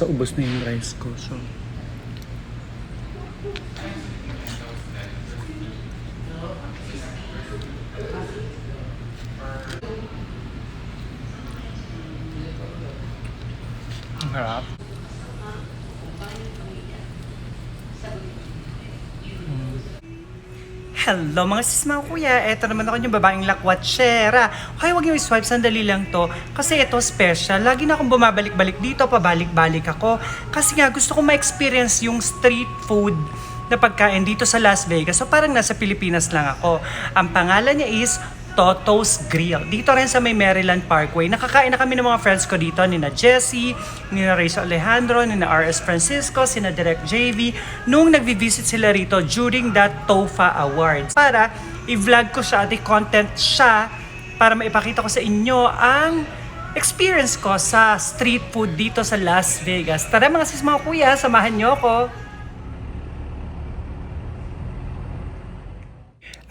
basta ubos na yung rice ko. So, ang harap. Hello mga sis mga kuya, eto naman ako yung babaeng lakwatsera. Okay, huwag niyo i-swipe, sandali lang to. Kasi ito special, lagi na akong bumabalik-balik dito, pabalik-balik ako. Kasi nga gusto kong ma-experience yung street food na pagkain dito sa Las Vegas. So parang nasa Pilipinas lang ako. Ang pangalan niya is Toto's Grill. Dito rin sa may Maryland Parkway. Nakakain na kami ng mga friends ko dito, nina Jessie, nina Rachel Alejandro, nina RS Francisco, sina Direct JV, nung nagvi-visit sila rito during that TOFA Awards. Para i-vlog ko siya at i-content siya para maipakita ko sa inyo ang experience ko sa street food dito sa Las Vegas. Tara mga sis mga kuya, samahan niyo ako.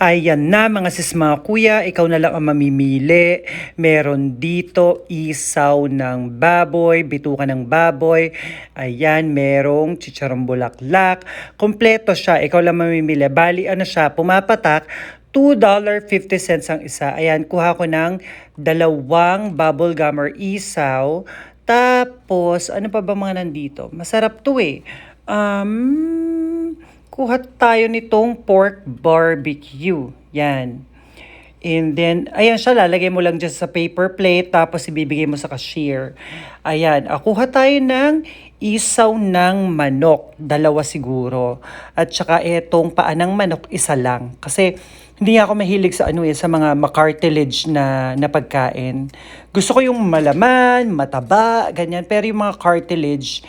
Ayan na mga sis mga kuya, ikaw na lang ang mamimili. Meron dito isaw ng baboy, bituka ng baboy. Ayan, merong chicharong bulaklak. Kompleto siya, ikaw lang mamimili. Bali ano siya, pumapatak, $2.50 ang isa. Ayan, kuha ko ng dalawang bubble gum or isaw. Tapos, ano pa ba mga nandito? Masarap to eh. Kuha tayo nitong pork barbecue. Yan. And then, ayan siya, lalagay mo lang dyan sa paper plate, tapos ibibigay mo sa cashier. Ayan, kuha tayo ng isaw ng manok, dalawa siguro. At saka itong paa ng manok, isa lang. Kasi hindi ako mahilig sa sa mga makartilage na pagkain. Gusto ko yung malaman, mataba, ganyan. Pero yung mga cartilage,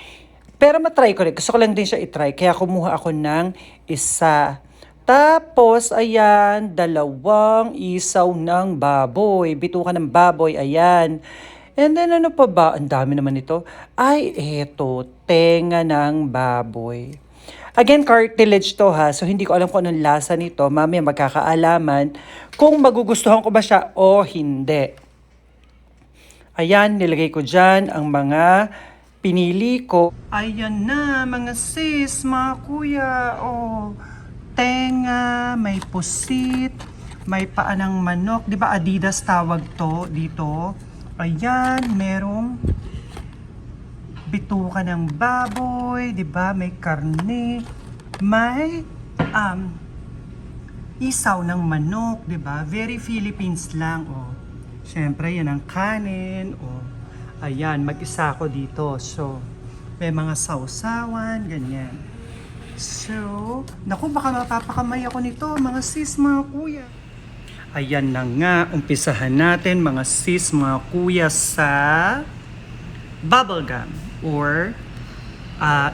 pero matry ko rin. Gusto ko lang din siya itry. Kaya kumuha ako ng isa. Tapos, ayan, dalawang isaw ng baboy. Bituka ng baboy, ayan. And then, ano pa ba? Ang dami naman ito. Ay, eto, tenga ng baboy. Again, cartilage to ha. So, hindi ko alam kung anong lasa nito. Mamaya magkakaalaman kung magugustuhan ko ba siya o hindi. Ayan, nilagay ko dyan ang mga pinili ko. Ayan na mga sis, mga kuya. Oh, tenga, may pusit, may paa ng manok. Di ba Adidas tawag to dito? Ayan, merong bituka ng baboy, di ba? May karne, may isaw ng manok, di ba? Very Philippines lang, oh. Siyempre, yan ang kanin, oh. Ayan, mag-isa ako dito. So, may mga sausawan, ganyan. So, naku, baka mapapakamay ako nito, mga sis, mga kuya. Ayan na nga, umpisahan natin, mga sis, mga kuya, sa bubblegum or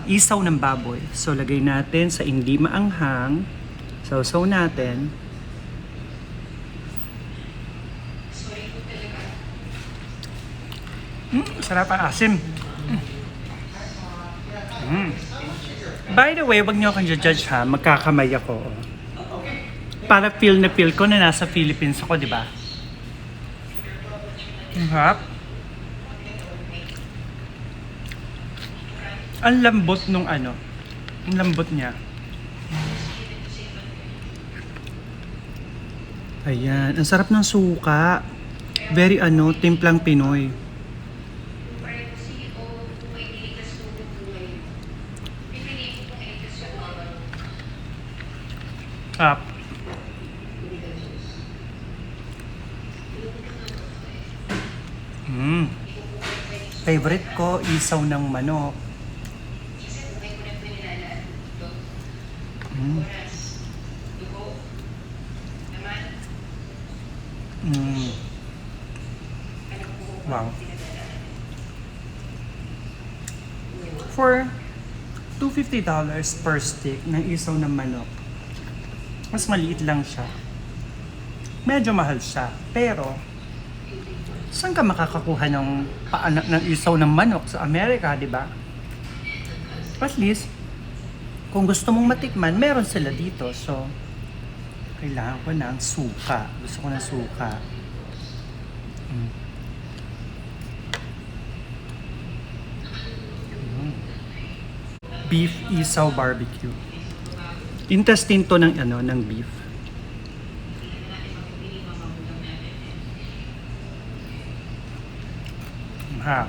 isaw ng baboy. So, lagay natin sa hindi maanghang. Sausaw natin. Sarap ang asim. By the way, wag niyo akong judge ha. Magkakamay ako. Para feel na feel ko na nasa Philippines ako, di ba? Ang harap. Ang lambot nung ano. Ang lambot niya. Ayan. Ang sarap ng suka. Very timplang Pinoy. Up. Favorite ko, isaw ng manok. Wow. For $250 per stick ng isaw ng manok. Mas maliit lang siya. Medyo mahal siya. Pero, saan ka makakakuha ng ng isaw ng manok sa Amerika, di ba? At least, kung gusto mong matikman, meron sila dito. So, kailangan ko ng suka. Gusto ko ng suka. Beef isaw barbecue. Intestine to ng beef. Ha.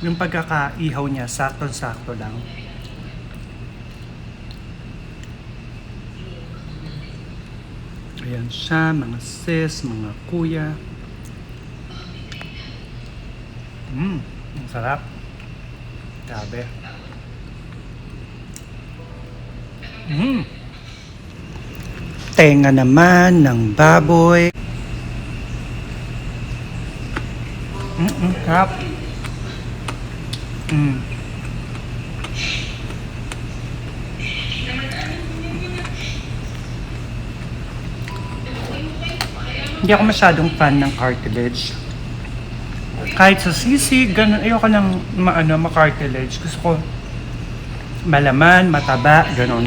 Yung pagkakaihaw niya, sakto-sakto lang. Ayan siya, mga sis, mga kuya. Ang sarap. Grabe. Tenga naman ng baboy. Sarap. Hindi ako masyadong fan ng cartilage. Kahit sa sisig, ganun, ayoko ng ma-cartilage. Gusto ko malaman, mataba, ganun.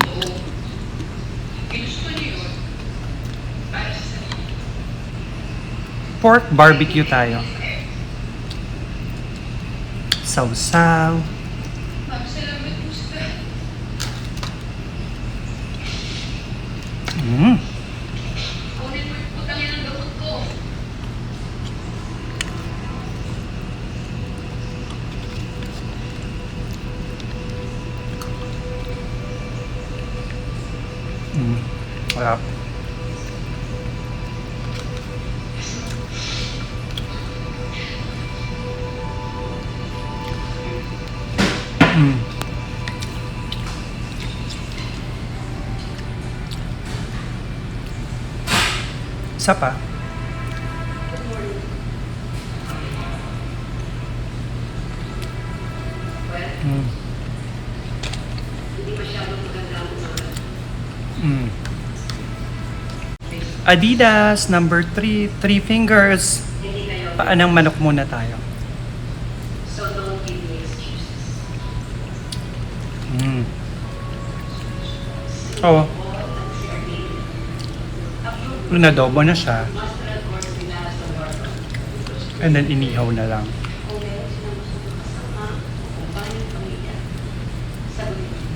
Pork barbecue tayo. Sausaw. Sarap. Isa pa. Adidas, number 3, 3 fingers. Paanang manok muna tayo. So don't give me excuses. Oh. Nadobo na siya. And then inihaw na lang. Kung meron silang gusto kasama, kung paano yung pamilya, sagutin mo.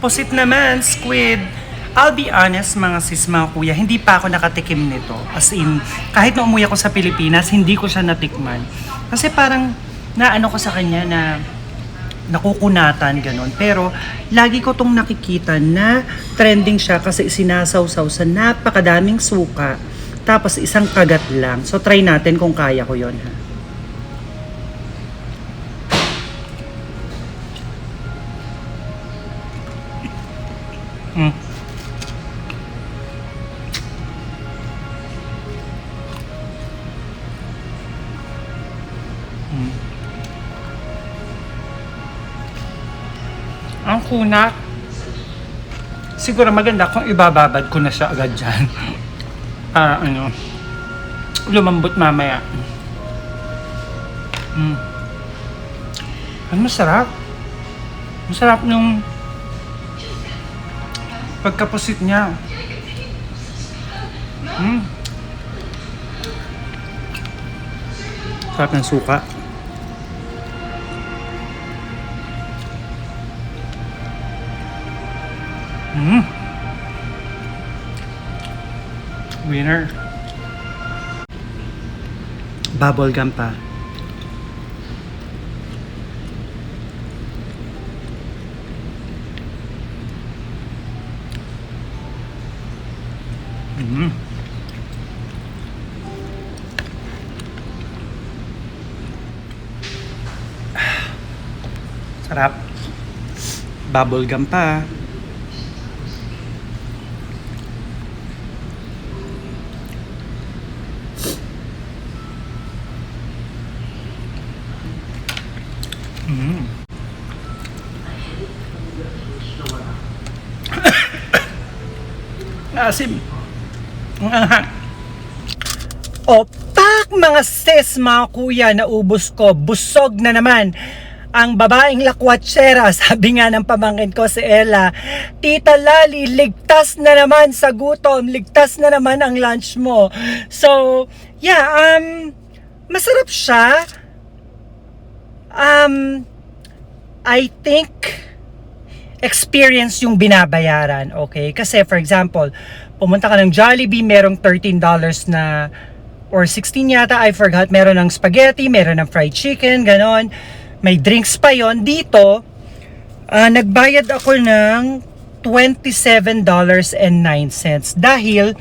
Pusit naman, squid. I'll be honest mga sis, mga kuya, hindi pa ako nakatikim nito. As in, kahit na umuwi ako sa Pilipinas, hindi ko siya natikman. Kasi parang naano ko sa kanya na nakukunatan, ganun. Pero lagi ko tong nakikita na trending siya kasi sinasawsaw sa napakadaming suka. Tapos isang kagat lang. So try natin kung kaya ko yon ha. Ang kunat. Siguro maganda kung ibababad ko na siya agad dyan. Para lumambot mamaya. Ang masarap. Masarap nung pagkapusit niya. Sarap ng suka. Winner. Bubble gum pa. Sarap. Bubble gum pa. Asim. Ang anghang. Opak mga sis, mga kuya, naubos ko. Busog na naman. ang babaeng lakwatsera, sabi nga ng pamangkin ko si Ella, Tita Lali, ligtas na naman sa gutom, ligtas na naman ang lunch mo. So, yeah, masarap siya. I think experience yung binabayaran, okay? Kasi for example, pumunta ka ng Jollibee, merong $13 na or 16 yata, I forgot, meron ng spaghetti, meron ng fried chicken, ganon. May drinks pa yon. Dito, nagbayad ako ng $27.09 dahil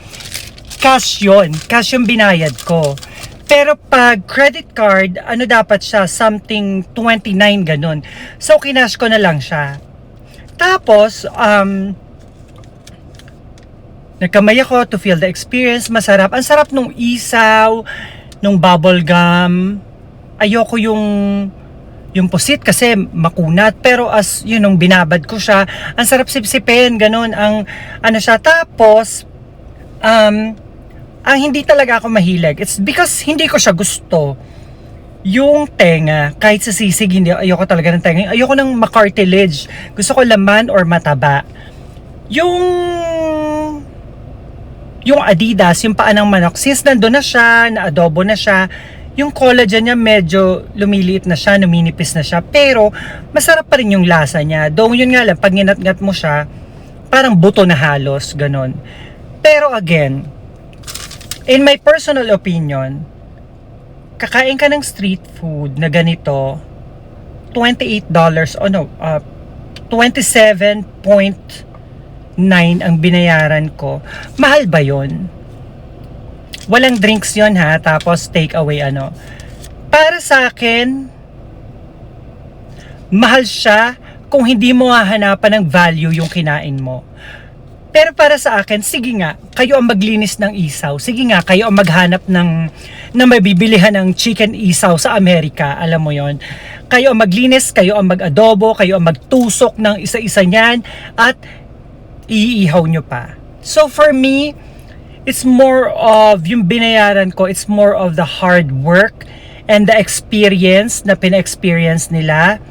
cash yung binayad ko. Pero pag credit card, ano dapat siya? Something 29 ganon. So, kinash ko na lang siya. Tapos, nagkamay ako to feel the experience. Masarap. Ang sarap nung isaw, nung bubble gum. Ayoko yung pusit kasi makunat, pero as yun, nung binabad ko siya, ang sarap sipsipin, ganun, ang ano siya. Tapos ang hindi talaga ako mahilig, it's because hindi ko siya gusto. Yung tenga, kahit sa sisig, hindi, ayoko talaga ng tenga. Ayoko ng macartilage, gusto ko laman or mataba. Yung Adidas, yung paa ng manok, since nandun na siya, na-adobo na siya, yung collagen niya medyo lumiliit na siya, numinipis na siya, pero masarap pa rin yung lasa niya. Though yun nga lang, pag nginat-ngat mo siya, parang buto na halos, ganon. Pero again, in my personal opinion, kakain ka ng street food na ganito, $28, $27.9 ang binayaran ko. Mahal ba yun? Walang drinks yon ha, tapos take away ano. Para sa akin, mahal siya kung hindi mo hahanapan ng value yung kinain mo. Pero para sa akin, sige nga, kayo ang maglinis ng isaw. Sige nga, kayo ang maghanap na mabibilihan ng chicken isaw sa Amerika. Alam mo yon. Kayo ang maglinis, kayo ang mag-adobo, kayo ang magtusok ng isa-isa niyan at iihaw nyo pa. So for me, it's more of yung binayaran ko, it's more of the hard work and the experience na pina-experience nila.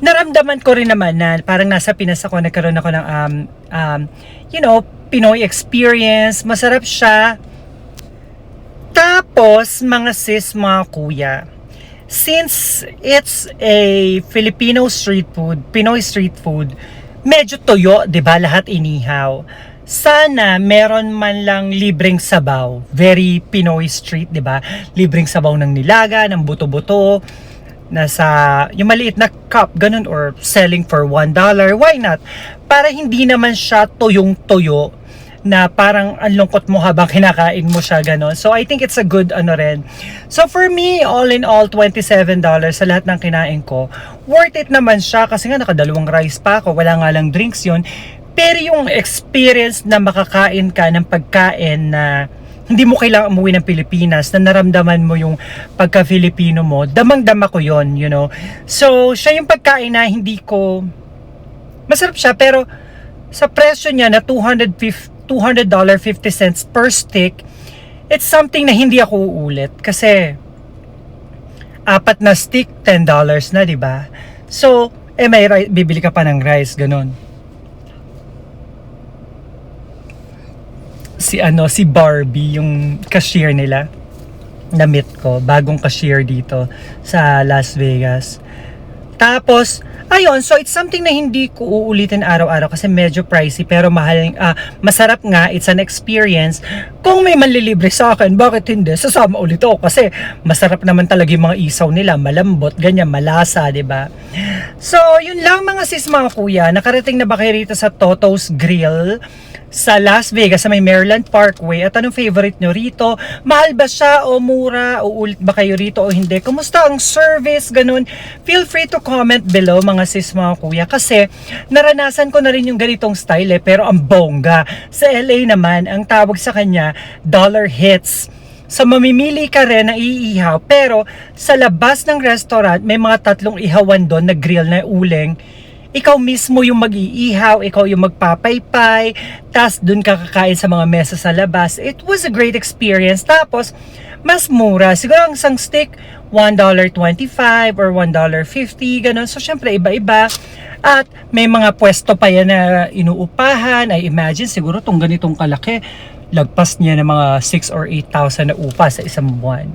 Naramdaman ko rin naman na parang nasa Pinas ako, nagkaroon ako ng Pinoy experience. Masarap siya. Tapos, mga sis, mga kuya, since it's a Filipino street food, Pinoy street food, medyo toyo, 'di ba? Lahat inihaw. Sana meron man lang libreng sabaw. Very Pinoy street, 'di ba? Libreng sabaw ng nilaga, ng buto-buto, nasa yung maliit na cup, ganun, or selling for $1. Why not? Para hindi naman siya toyong-toyo na parang ang lungkot mo habang kinakain mo siya, ganun. So I think it's a good ano rin. So for me, all in all, $27 sa lahat ng kinain ko. Worth it naman siya kasi nga nakadalawang rice pa ako, wala nga lang drinks yon. Pero yung experience na makakain ka ng pagkain na hindi mo kailangan umuwi ng Pilipinas, na naramdaman mo yung pagka-Filipino mo, damang-dama ko yon, you know. So, siya yung pagkain na hindi ko, masarap siya, pero sa presyo niya na $200.50 per stick, it's something na hindi ako uulit. Kasi, 4 na stick, $10 na, diba? So, may bibili ka pa ng rice, ganun. Si Barbie, yung cashier nila, na-meet ko, bagong cashier dito sa Las Vegas. Tapos, ayun, so it's something na hindi ko uulitin araw-araw kasi medyo pricey, pero masarap nga, it's an experience. Kung may manlilibre sa akin, bakit hindi? Sasama ulit ako kasi masarap naman talaga yung mga isaw nila, malambot, ganyan, malasa, 'di ba? So, yun lang mga sis, mga kuya. Nakarating na ba kayo rito sa Toto's Grill sa Las Vegas, sa may Maryland Parkway? At anong favorite nyo rito? Mahal ba siya o mura? Uulit ba kayo rito o hindi? Kumusta ang service? Ganun. Feel free to comment below mga sis, mga kuya. Kasi naranasan ko na rin yung ganitong style pero ang bongga. Sa LA naman, ang tawag sa kanya, dollar hits. So mamimili ka rin ng iihaw, pero sa labas ng restaurant, may mga 3 ihawan doon na grill na uling. Ikaw mismo yung mag-iihaw, ikaw yung magpapaypay, tas dun ka kakain sa mga mesa sa labas. It was a great experience. Tapos, mas mura. Siguro ang isang stick, $1.25 or $1.50, ganun. So, syempre, iba-iba. At may mga pwesto pa yan na inuupahan. I imagine, siguro tong ganitong kalaki, lagpas niya ng mga 6 or 8,000 na upa sa isang buwan.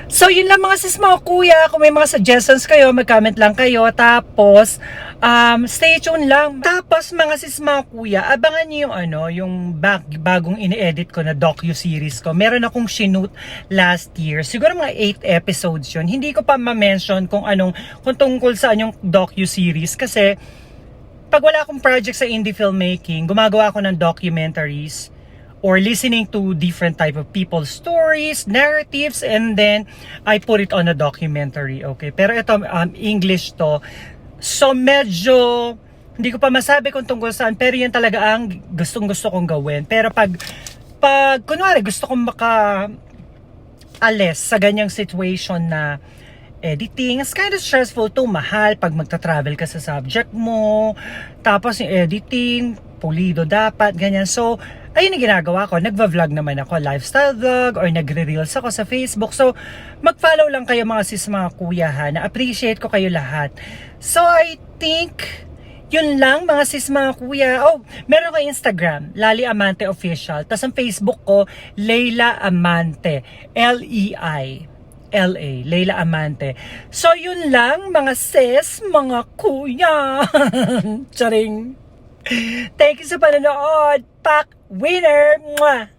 So, yun lang mga sis, mga kuya. Kung may mga suggestions kayo, mag-comment lang kayo. Tapos, stay tuned lang. Tapos, mga sis, mga kuya, abangan niyo yung bagong ini-edit ko na docu-series ko. Meron akong shoot last year. Siguro mga 8 episodes yun. Hindi ko pa ma-mention kung tungkol saan yung docu-series. Kasi, pag wala akong project sa indie filmmaking, gumagawa ako ng documentaries or listening to different type of people's stories, narratives, and then I put it on a documentary, okay? Pero ito, English to. So, medyo, hindi ko pa masabi kung tungkol saan, pero yan talaga ang gustong-gusto kong gawin. Pero pag kunwari, gusto kong alis sa ganyang situation na editing, it's kind of stressful to, mahal pag magta-travel ka sa subject mo, tapos yung editing, pulido dapat, ganyan. So, ayun ang ginagawa ko. Nagva-vlog naman ako, lifestyle vlog, or nagre-reels ako sa Facebook. So, mag-follow lang kayo mga sis, mga kuya ha. Na-appreciate ko kayo lahat. So, I think, yun lang mga sis, mga kuya. Oh, meron ko Instagram, Lali Amante Official. Tapos ang Facebook ko, Leila Amante. L-E-I-L-A, Leila Amante. So, yun lang mga sis, mga kuya. Charing. Thank you sa panonood. Pack winner! Mwah!